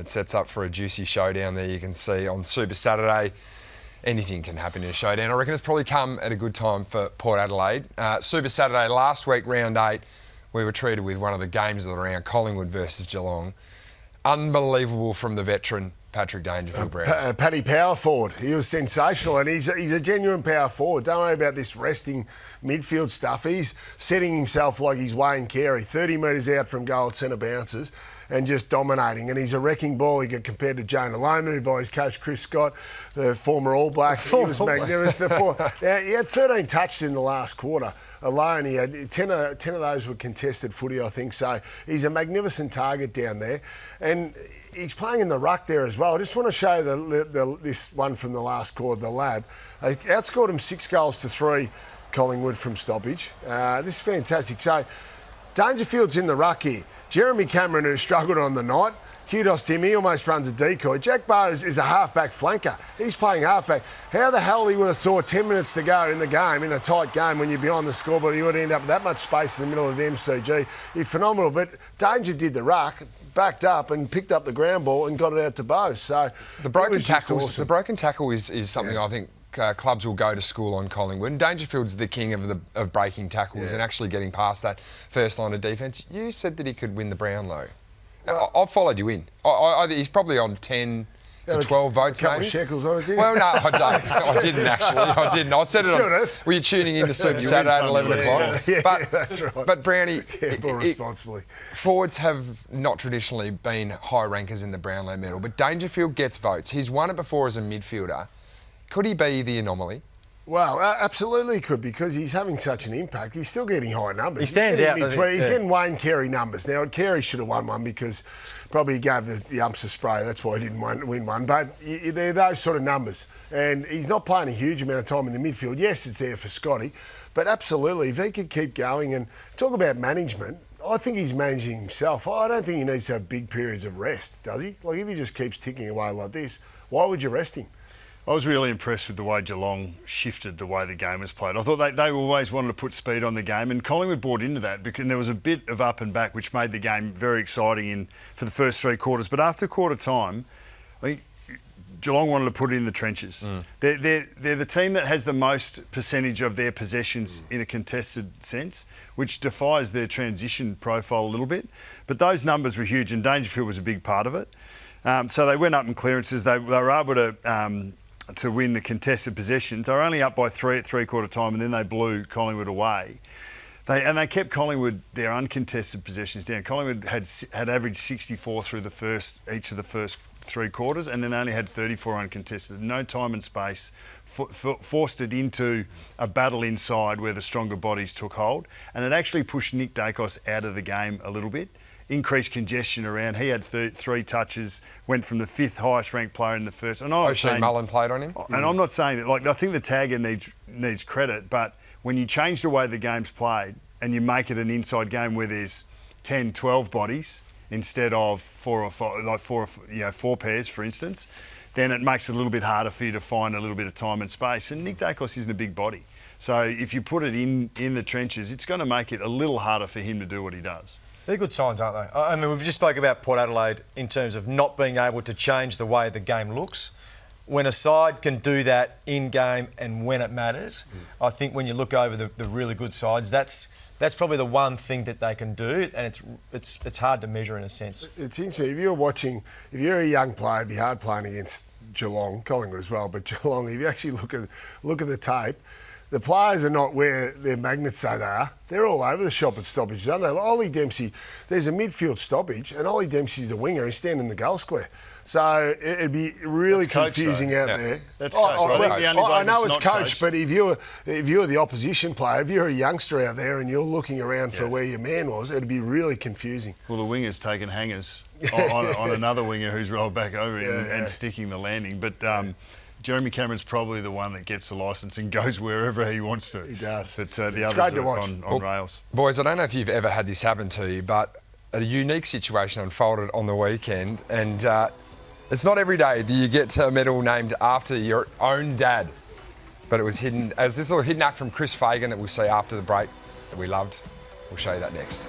It sets up for a juicy showdown there. You can see on Super Saturday, anything can happen in a showdown. I reckon it's probably come at a good time for Port Adelaide. Super Saturday last week, round 8, we were treated with one of the games of the round, Collingwood versus Geelong. Unbelievable from the veteran Patrick Dangerfield. Paddy power forward. He was sensational, and he's a genuine power forward. Don't worry about this resting midfield stuff. He's setting himself like he's Wayne Carey, 30 metres out from goal at centre bounces and just dominating. And he's a wrecking ball. He got compared to Jonah Lomu by his coach Chris Scott, the former All Black. He was magnificent. Now, he had 13 touches in the last quarter alone. He had 10 of those were contested footy, I think. So he's a magnificent target down there. And he's playing in the ruck there as well. I just want to show this one from the last quarter, the lab. They outscored him 6-3, Collingwood, from stoppage. This is fantastic. So Dangerfield's in the ruck here. Jeremy Cameron, who struggled on the night, kudos to him, he almost runs a decoy. Jack Bowes is a half-back flanker. He's playing half-back. How the hell he would have thought 10 minutes to go in the game, in a tight game, when you're behind the scoreboard, you would end up with that much space in the middle of the MCG. He's phenomenal. But Danger did the ruck, backed up and picked up the ground ball and got it out to Bowes. So the broken tackle is something I think clubs will go to school on Collingwood. And Dangerfield's the king of breaking tackles and actually getting past that first line of defence. You said that he could win the Brownlow. Well, I've followed you in. He's probably on 10 to 12 votes, maybe. A couple maybe. of shekels on it, did you? Well, no, I don't. I didn't, actually. I didn't. I said it on... Were you tuning in to Super Saturday at 11 o'clock? Yeah, that's right. But Browny... Careful responsibly. Forwards have not traditionally been high rankers in the Brownlow medal, but Dangerfield gets votes. He's won it before as a midfielder. Could he be the anomaly? Well, absolutely could, because he's having such an impact. He's still getting high numbers. He stands out, doesn't he? He's getting Wayne Carey numbers. Now, Carey should have won one because probably he gave the umps a spray. That's why he didn't win one. But they're those sort of numbers. And he's not playing a huge amount of time in the midfield. Yes, it's there for Scotty. But absolutely, if he could keep going and talk about management, I think he's managing himself. I don't think he needs to have big periods of rest, does he? Like, if he just keeps ticking away like this, why would you rest him? I was really impressed with the way Geelong shifted the way the game was played. I thought they always wanted to put speed on the game, and Collingwood bought into that because there was a bit of up and back which made the game very exciting for the first 3 quarters. But after quarter time, I think Geelong wanted to put it in the trenches. They're the team that has the most percentage of their possessions in a contested sense, which defies their transition profile a little bit. But those numbers were huge, and Dangerfield was a big part of it. So they went up in clearances. They were able to win the contested possessions. They were only up by 3 at 3/4 time, and then they blew Collingwood away. They kept Collingwood, their uncontested possessions, down. Collingwood had averaged 64 through each of the first 3 quarters, and then only had 34 uncontested. No time and space, forced it into a battle inside where the stronger bodies took hold, and it actually pushed Nick Dacos out of the game a little bit. Increased congestion around. He had 3 touches, went from the 5th highest ranked player in the first. And O'Shea Mullen played on him. And I'm not saying that. Like, I think the tagger needs credit, but when you change the way the game's played and you make it an inside game where there's 10, 12 bodies instead of 4 or 5, like 4 pairs, for instance, then it makes it a little bit harder for you to find a little bit of time and space. And Nick Dacos isn't a big body, so if you put it in the trenches, it's going to make it a little harder for him to do what he does. They're good signs, aren't they? I mean, we've just spoke about Port Adelaide in terms of not being able to change the way the game looks. When a side can do that in-game and when it matters, I think when you look over the really good sides, that's probably the one thing that they can do, and it's hard to measure in a sense. It's interesting. If you're a young player, it'd be hard playing against Geelong, Collingwood as well, but Geelong, if you actually look at the tape, the players are not where their magnets say they are. They're all over the shop at stoppage, aren't they? Like Ollie Dempsey, there's a midfield stoppage, and Ollie Dempsey's the winger. He's standing in the goal square. So it'd be really confusing out there. That's coach. I know it's coach, but if you're the opposition player, if you're a youngster out there and you're looking around for where your man was, it'd be really confusing. Well, the winger's taking hangers on another winger who's rolled back over and sticking the landing. But Jeremy Cameron's probably the one that gets the licence and goes wherever he wants to. He does. But the others are on rails. Boys, I don't know if you've ever had this happen to you, but a unique situation unfolded on the weekend, and it's not every day that you get a medal named after your own dad. But it was hidden as this little hidden act from Chris Fagan that we'll see after the break that we loved. We'll show you that next.